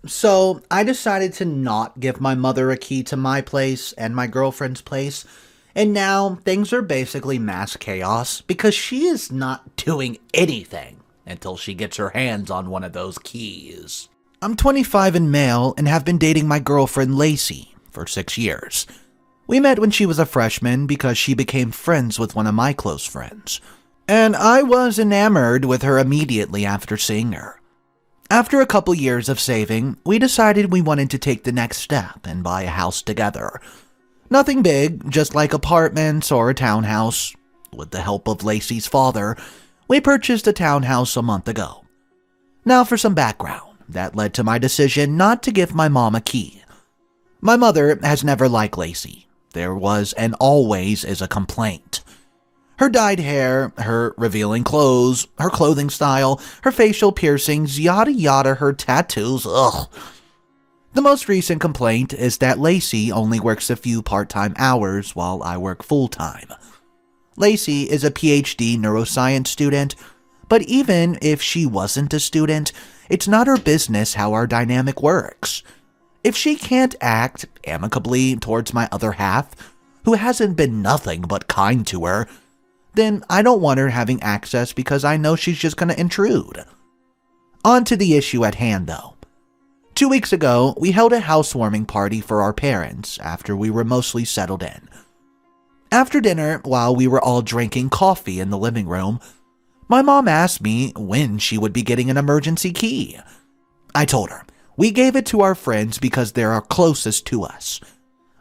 So I decided to not give my mother a key to my place and my girlfriend's place, and now things are basically mass chaos because she is not doing anything until she gets her hands on one of those keys. I'm 25 and male and have been dating my girlfriend Lacey for 6 years. We met when she was a freshman because she became friends with one of my close friends, and I was enamored with her immediately after seeing her. After a couple years of saving, we decided we wanted to take the next step and buy a house together. Nothing big, just like apartments or a townhouse. With the help of Lacey's father, we purchased a townhouse a month ago. Now for some background that led to my decision not to give my mom a key. My mother has never liked Lacey. There was and always is a complaint. Her dyed hair, her revealing clothes, her clothing style, her facial piercings, yada yada, her tattoos, ugh. The most recent complaint is that Lacey only works a few part-time hours while I work full-time. Lacey is a PhD neuroscience student, but even if she wasn't a student, it's not her business how our dynamic works. If she can't act amicably towards my other half, who hasn't been nothing but kind to her, then I don't want her having access because I know she's just going to intrude. On to the issue at hand, though. 2 weeks ago, we held a housewarming party for our parents after we were mostly settled in. After dinner, while we were all drinking coffee in the living room, my mom asked me when she would be getting an emergency key. I told her, we gave it to our friends because they're our closest to us.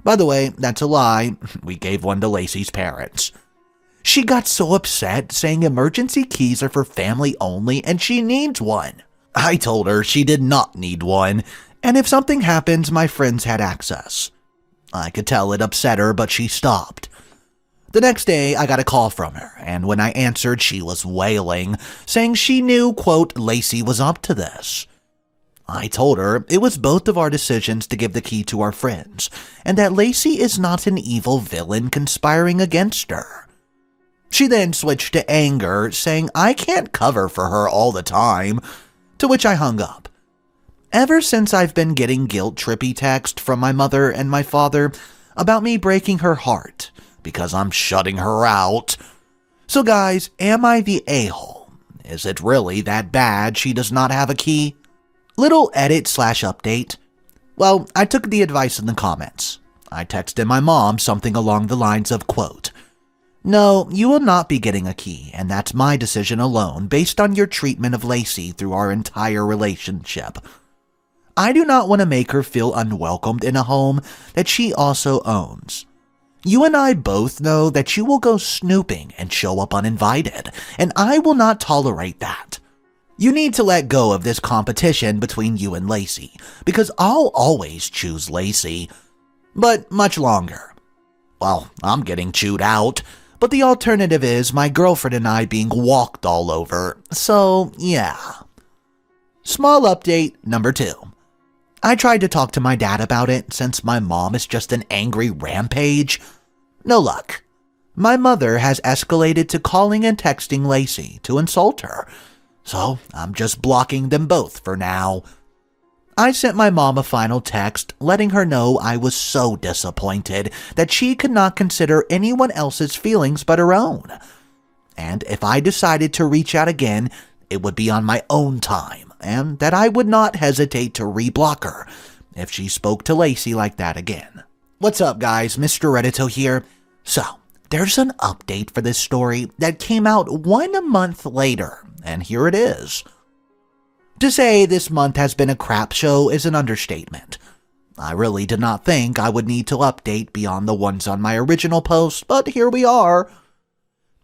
By the way, that's a lie. We gave one to Lacey's parents. She got so upset, saying emergency keys are for family only and she needs one. I told her she did not need one, and if something happens, my friends had access. I could tell it upset her, but she stopped. The next day, I got a call from her, and when I answered, she was wailing, saying she knew, quote, Lacey was up to this. I told her it was both of our decisions to give the key to our friends, and that Lacey is not an evil villain conspiring against her. She then switched to anger, saying I can't cover for her all the time, to which I hung up. Ever since I've been getting guilt-trippy text from my mother and my father about me breaking her heart because I'm shutting her out. So guys, am I the a-hole? Is it really that bad she does not have a key? Little edit/update. Well, I took the advice in the comments. I texted my mom something along the lines of, quote, no, you will not be getting a key, and that's my decision alone based on your treatment of Lacey through our entire relationship. I do not want to make her feel unwelcomed in a home that she also owns. You and I both know that you will go snooping and show up uninvited, and I will not tolerate that. You need to let go of this competition between you and Lacey, because I'll always choose Lacey. But much longer. Well, I'm getting chewed out. But the alternative is my girlfriend and I being walked all over, so yeah. Small update number 2. I tried to talk to my dad about it since my mom is just an angry rampage. No luck. My mother has escalated to calling and texting Lacey to insult her, so I'm just blocking them both for now. I sent my mom a final text letting her know I was so disappointed that she could not consider anyone else's feelings but her own. And if I decided to reach out again, it would be on my own time, and that I would not hesitate to re-block her if she spoke to Lacey like that again. What's up guys, Mr. Reddito here. So, there's an update for this story that came out 1 month later, and here it is. To say this month has been a crap show is an understatement. I really did not think I would need to update beyond the ones on my original post, but here we are.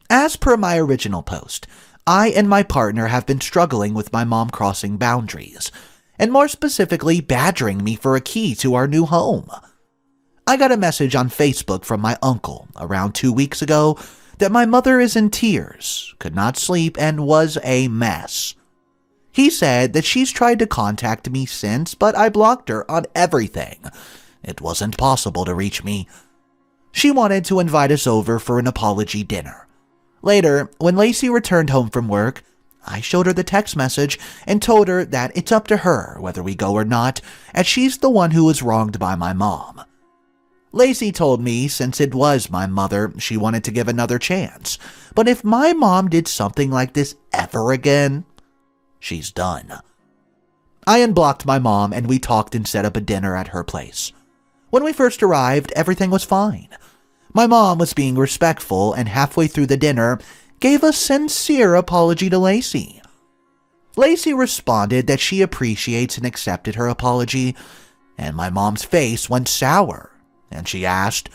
As per my original post, I and my partner have been struggling with my mom crossing boundaries, and more specifically badgering me for a key to our new home. I got a message on Facebook from my uncle around 2 weeks ago that my mother is in tears, could not sleep, and was a mess. He said that she's tried to contact me since, but I blocked her on everything. It wasn't possible to reach me. She wanted to invite us over for an apology dinner. Later, when Lacey returned home from work, I showed her the text message and told her that it's up to her whether we go or not, as she's the one who was wronged by my mom. Lacey told me since it was my mother, she wanted to give another chance. But if my mom did something like this ever again, she's done. I unblocked my mom and we talked and set up a dinner at her place. When we first arrived, everything was fine. My mom was being respectful and halfway through the dinner, gave a sincere apology to Lacey. Lacey responded that she appreciates and accepted her apology, and my mom's face went sour. And she asked,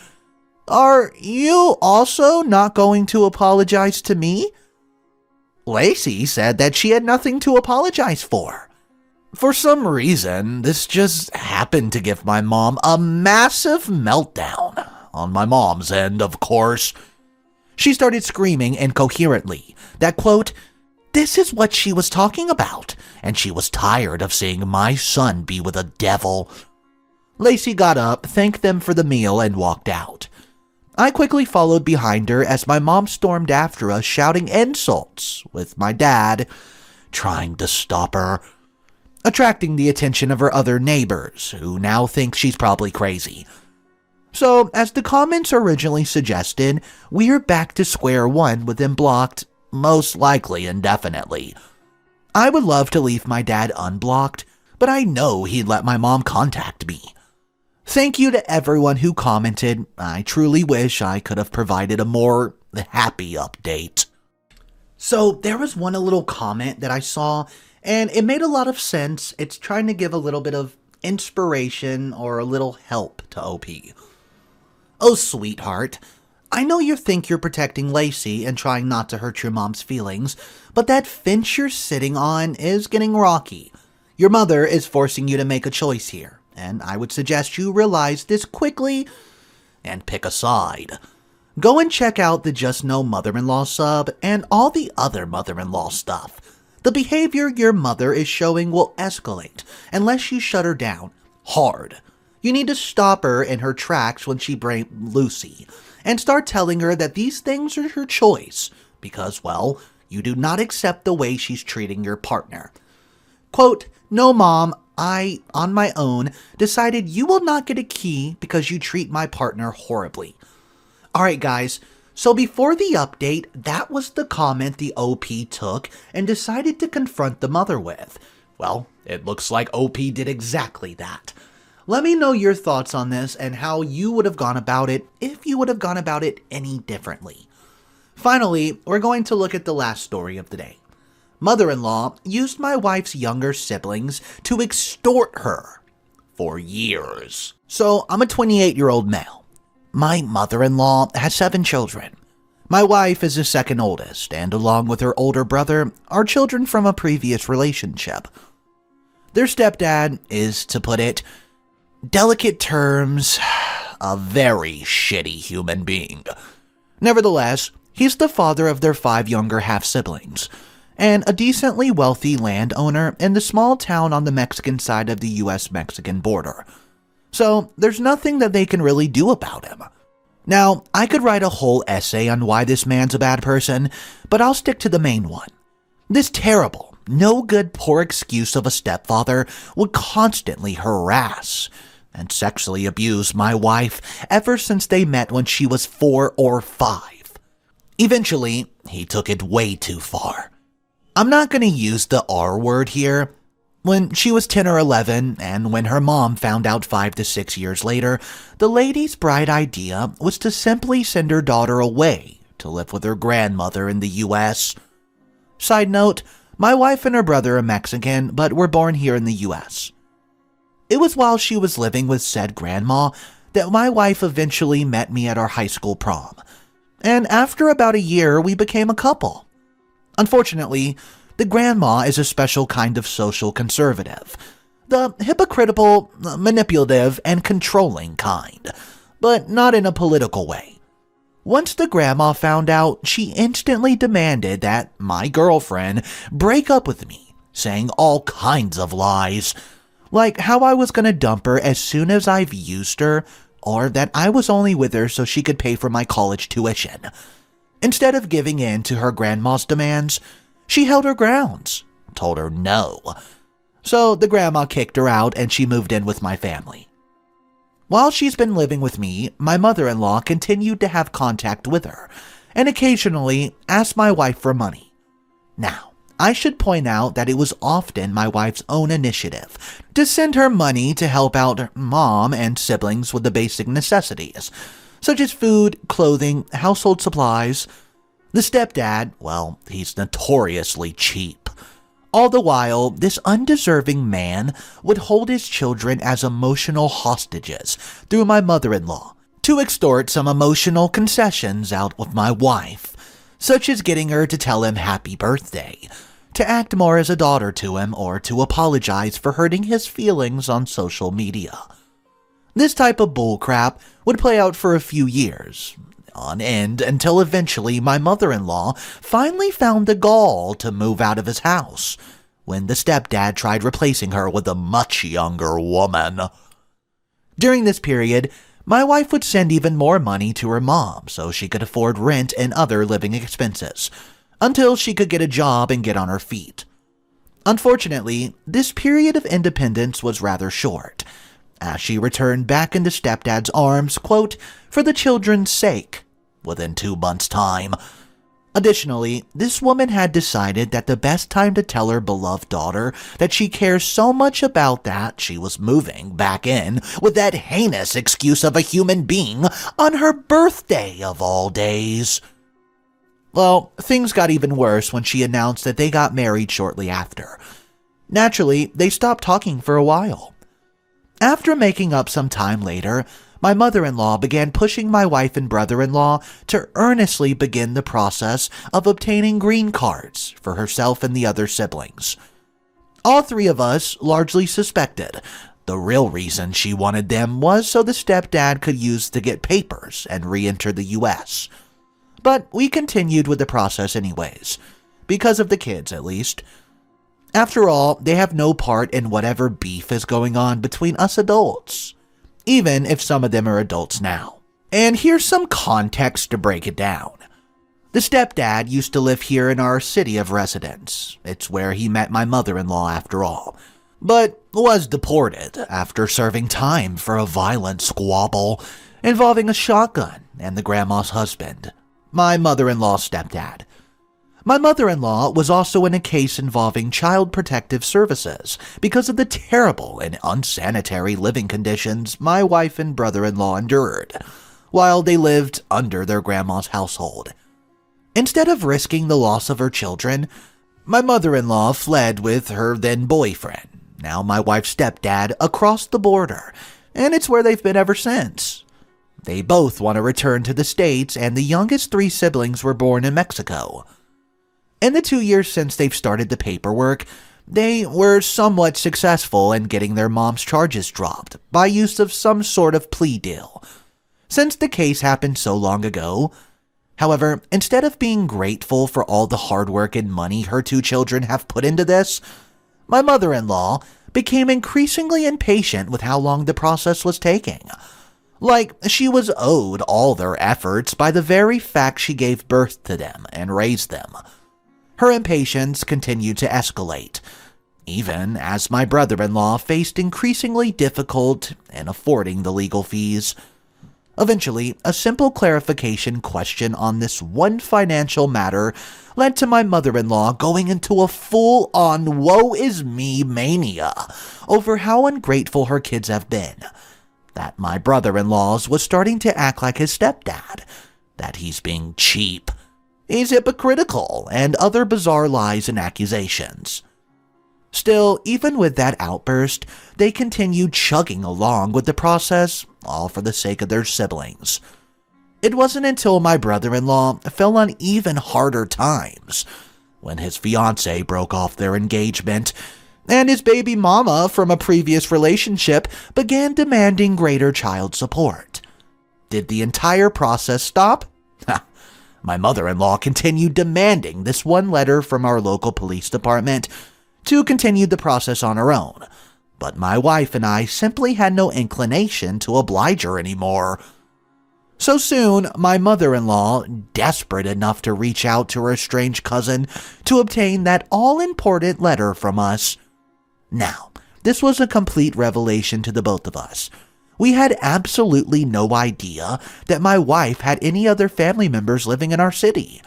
"Are you also not going to apologize to me?" Lacey said that she had nothing to apologize for. For some reason, this just happened to give my mom a massive meltdown. On my mom's end, of course. She started screaming incoherently that, quote, this is what she was talking about, and she was tired of seeing my son be with a devil. Lacey got up, thanked them for the meal, and walked out. I quickly followed behind her as my mom stormed after us, shouting insults, with my dad trying to stop her, attracting the attention of her other neighbors, who now think she's probably crazy. So, as the comments originally suggested, we're back to square one with them blocked, most likely indefinitely. I would love to leave my dad unblocked, but I know he'd let my mom contact me. Thank you to everyone who commented. I truly wish I could have provided a more happy update. So there was one little comment that I saw, and it made a lot of sense. It's trying to give a little bit of inspiration or a little help to OP. Oh, sweetheart, I know you think you're protecting Lacey and trying not to hurt your mom's feelings, but that fence you're sitting on is getting rocky. Your mother is forcing you to make a choice here. And I would suggest you realize this quickly and pick a side. Go and check out the Just No Mother-in-Law sub and all the other mother-in-law stuff. The behavior your mother is showing will escalate unless you shut her down hard. You need to stop her in her tracks when she brings Lucy and start telling her that these things are her choice because, well, you do not accept the way she's treating your partner. Quote, no, Mom, I, on my own, decided you will not get a key because you treat my partner horribly. Alright guys, so before the update, that was the comment the OP took and decided to confront the mother with. Well, it looks like OP did exactly that. Let me know your thoughts on this and how you would have gone about it if you would have gone about it any differently. Finally, we're going to look at the last story of the day. Mother-in-law used my wife's younger siblings to extort her for years. So, I'm a 28-year-old male. My mother-in-law has 7 children. My wife is the second oldest, and along with her older brother, are children from a previous relationship. Their stepdad is, to put it, delicate terms, a very shitty human being. Nevertheless, he's the father of their 5 younger half-siblings, and a decently wealthy landowner in the small town on the Mexican side of the US-Mexican border. So, there's nothing that they can really do about him. Now, I could write a whole essay on why this man's a bad person, but I'll stick to the main one. This terrible, no good, poor excuse of a stepfather would constantly harass and sexually abuse my wife ever since they met when she was 4 or 5. Eventually, he took it way too far. I'm not going to use the R word here. When she was 10 or 11, and when her mom found out 5 to 6 years later, the lady's bright idea was to simply send her daughter away to live with her grandmother in the US. Side note, my wife and her brother are Mexican, but were born here in the US. It was while she was living with said grandma that my wife eventually met me at our high school prom, and after about a year, we became a couple. Unfortunately, the grandma is a special kind of social conservative. The hypocritical, manipulative, and controlling kind. But not in a political way. Once the grandma found out, she instantly demanded that my girlfriend break up with me, saying all kinds of lies. Like how I was gonna dump her as soon as I've used her, or that I was only with her so she could pay for my college tuition. Instead of giving in to her grandma's demands, She held her grounds, told her no. So the grandma kicked her out and she moved in with my family. While she's been living with me, my mother-in-law continued to have contact with her and occasionally asked my wife for money. Now, I should point out that it was often my wife's own initiative to send her money to help out mom and siblings with the basic necessities, such as food, clothing, household supplies. The stepdad, well, he's notoriously cheap. All the while, this undeserving man would hold his children as emotional hostages through my mother-in-law to extort some emotional concessions out of my wife, such as getting her to tell him happy birthday, to act more as a daughter to him, or to apologize for hurting his feelings on social media. This type of bullcrap would play out for a few years on end until eventually my mother-in-law finally found the gall to move out of his house when the stepdad tried replacing her with a much younger woman. During this period, my wife would send even more money to her mom so she could afford rent and other living expenses until she could get a job and get on her feet. Unfortunately, this period of independence was rather short, as she returned back into stepdad's arms, quote, for the children's sake, within 2 months' time. Additionally, this woman had decided that the best time to tell her beloved daughter that she cares so much about that she was moving back in with that heinous excuse of a human being on her birthday of all days. Well, things got even worse when she announced that they got married shortly after. Naturally, they stopped talking for a while. After making up some time later, my mother-in-law began pushing my wife and brother-in-law to earnestly begin the process of obtaining green cards for herself and the other siblings. All 3 of us largely suspected the real reason she wanted them was so the stepdad could use to get papers and re-enter the U.S. But we continued with the process anyways, because of the kids at least. After all, they have no part in whatever beef is going on between us adults, even if some of them are adults now. And here's some context to break it down. The stepdad used to live here in our city of residence. It's where he met my mother-in-law after all, but was deported after serving time for a violent squabble involving a shotgun and the grandma's husband, my mother-in-law's stepdad. My mother-in-law was also in a case involving Child Protective Services because of the terrible and unsanitary living conditions my wife and brother-in-law endured while they lived under their grandma's household. Instead of risking the loss of her children, my mother-in-law fled with her then-boyfriend, now my wife's stepdad, across the border, and it's where they've been ever since. They both want to return to the States, and the youngest 3 siblings were born in Mexico. In the 2 years since they've started the paperwork, they were somewhat successful in getting their mom's charges dropped by use of some sort of plea deal. Since the case happened so long ago, however, instead of being grateful for all the hard work and money her 2 children have put into this, my mother-in-law became increasingly impatient with how long the process was taking. Like she was owed all their efforts by the very fact she gave birth to them and raised them. Her impatience continued to escalate, even as my brother-in-law faced increasingly difficult in affording the legal fees. Eventually, a simple clarification question on this one financial matter led to my mother-in-law going into a full-on woe-is-me mania over how ungrateful her kids have been, that my brother-in-law's was starting to act like his stepdad, that he's being cheap, he's hypocritical, and other bizarre lies and accusations. Still, even with that outburst, they continued chugging along with the process, all for the sake of their siblings. It wasn't until my brother-in-law fell on even harder times, when his fiancée broke off their engagement, and his baby mama from a previous relationship began demanding greater child support. Did the entire process stop? My mother-in-law continued demanding this one letter from our local police department to continue the process on her own, but my wife and I simply had no inclination to oblige her anymore. So soon, my mother-in-law, desperate enough to reach out to her estranged cousin to obtain that all-important letter from us. Now, this was a complete revelation to the both of us. We had absolutely no idea that my wife had any other family members living in our city.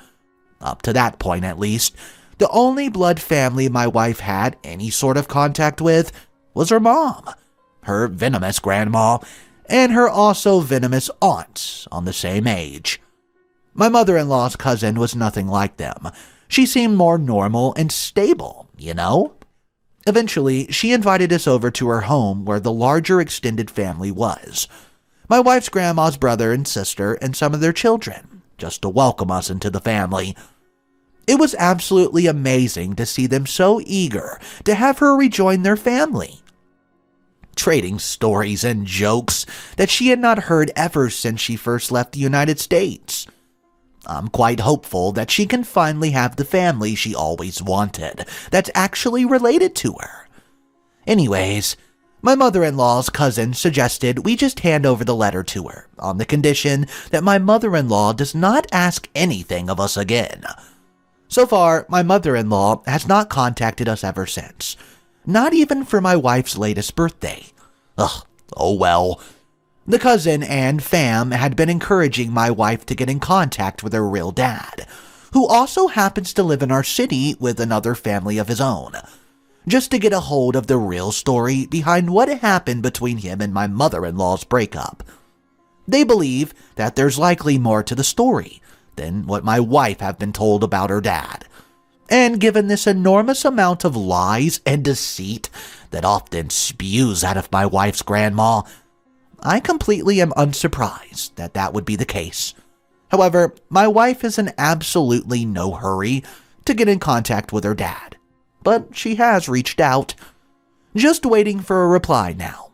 Up to that point, at least, the only blood family my wife had any sort of contact with was her mom, her venomous grandma, and her also venomous aunt on the same age. My mother-in-law's cousin was nothing like them. She seemed more normal and stable, you know? Eventually, she invited us over to her home where the larger extended family was. My wife's grandma's brother and sister and some of their children, just to welcome us into the family. It was absolutely amazing to see them so eager to have her rejoin their family, trading stories and jokes that she had not heard ever since she first left the United States. I'm quite hopeful that she can finally have the family she always wanted that's actually related to her. Anyways, my mother-in-law's cousin suggested we just hand over the letter to her on the condition that my mother-in-law does not ask anything of us again. So far, my mother-in-law has not contacted us ever since. Not even for my wife's latest birthday. Ugh, oh well. The cousin and fam had been encouraging my wife to get in contact with her real dad, who also happens to live in our city with another family of his own, just to get a hold of the real story behind what happened between him and my mother-in-law's breakup. They believe that there's likely more to the story than what my wife have been told about her dad. And given this enormous amount of lies and deceit that often spews out of my wife's grandma, I completely am unsurprised that that would be the case. However, my wife is in absolutely no hurry to get in contact with her dad, but she has reached out, just waiting for a reply now.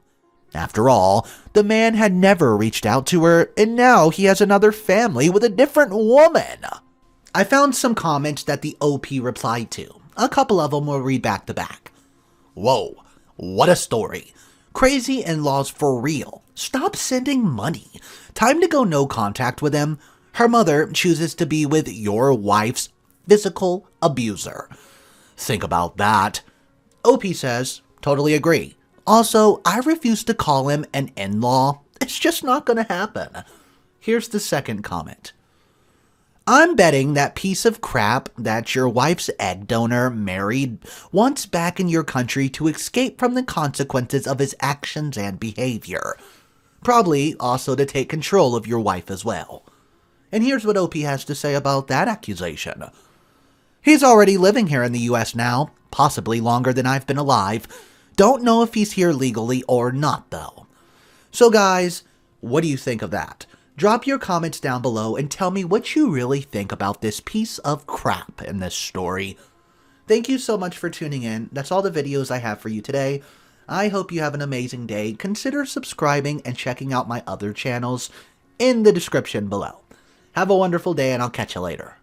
After all, the man had never reached out to her, and now he has another family with a different woman. I found some comments that the OP replied to. A couple of them will read back to back. Whoa, what a story. Crazy in-laws for real. Stop sending money. Time to go no contact with him. Her mother chooses to be with your wife's physical abuser. Think about that. OP says, totally agree. Also, I refuse to call him an in-law. It's just not going to happen. Here's the second comment. I'm betting that piece of crap that your wife's egg donor married wants back in your country to escape from the consequences of his actions and behavior. Probably also to take control of your wife as well. And here's what OP has to say about that accusation. He's already living here in the US now, possibly longer than I've been alive. Don't know if he's here legally or not, though. So guys, what do you think of that? Drop your comments down below and tell me what you really think about this piece of crap in this story. Thank you so much for tuning in. That's all the videos I have for you today. I hope you have an amazing day. Consider subscribing and checking out my other channels in the description below. Have a wonderful day, and I'll catch you later.